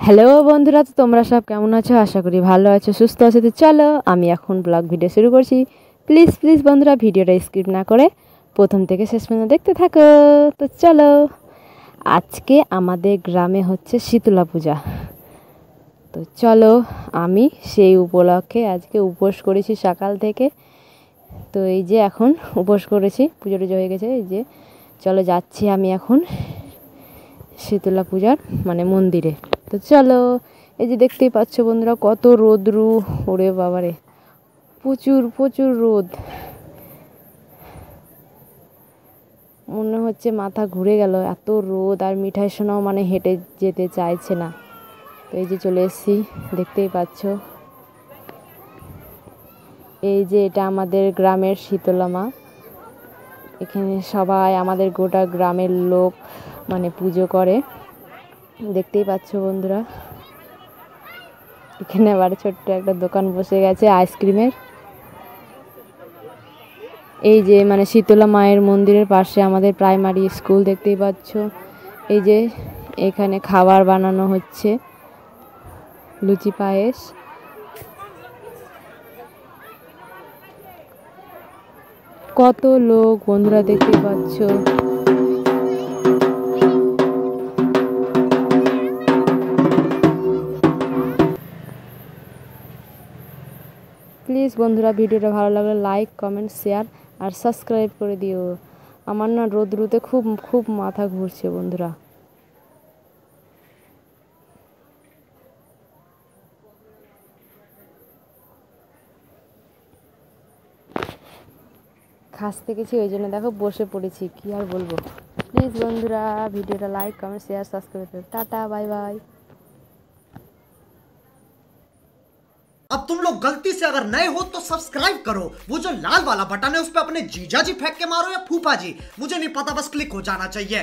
Hello বন্ধুরা, তো তোমরা সব কেমন আছো? আশা করি ভালো আছো, সুস্থ আছো। তো চলো আমি এখন ব্লগ ভিডিও শুরু করছি। প্লিজ প্লিজ বন্ধুরা, ভিডিওটা স্কিপ না করে প্রথম থেকে শেষ পর্যন্ত দেখতে থাকো। তো চলো, আজকে আমাদের গ্রামে হচ্ছে শীতলা পূজা। তো চলো, আমি সেই উপলক্ষে আজকে উপোস করেছি সকাল থেকে। তো এই যে এখন উপোস করেছি, পুজো টুজো হয়ে গেছে। এই যে চলো যাচ্ছি আমি এখন শীতলা পূজার মন্দিরে। তো চলো, এই যে দেখতেই পাচ্ছ বন্ধুরা, কত রোদ্রু। ওরে বাবারে, প্রচুর প্রচুর রোদ, মনে হচ্ছে মাথা ঘুরে গেল, এত রোদ। আর মিঠাই সোনাও হেঁটে যেতে চাইছে না। তো এই যে চলে এসেছি, দেখতেই পাচ্ছ। এই যে এটা আমাদের গ্রামের শীতলা মা। এখানে সবাই আমাদের গোটা গ্রামের লোক পুজো করে, দেখতেই পাচ্ছ বন্ধুরা। এখানে আবার ছোট্ট একটা দোকান বসে গেছে আইসক্রিমের। এই যে শীতলা মায়ের মন্দিরের পাশে আমাদের প্রাইমারি স্কুল, দেখতেই পাচ্ছ। এই যে এখানে খাবার বানানো হচ্ছে, লুচি পায়েস। কত লোক বন্ধুরা, দেখতেই পাচ্ছ। প্লিজ বন্ধুরা, ভিডিওটা ভালো লাগলে লাইক, কমেন্ট, শেয়ার আর সাবস্ক্রাইব করে দিও। আমার না রোদ্রুতে খুব খুব মাথা ঘুরছে বন্ধুরা। খাসতে গেছি, ওই জন্য দেখো বসে পড়েছি, কি আর বলবো। প্লিজ বন্ধুরা, ভিডিওটা লাইক, কমেন্ট, শেয়ার, সাবস্ক্রাইব করো। Tata, bye bye. अब तुम लोग गलती से अगर नए हो तो सब्सक्राइब करो। वो जो लाल वाला बटन है उस पर अपने जीजा जी फेंक के मारो या फूफा जी, मुझे नहीं पता, बस क्लिक हो जाना चाहिए।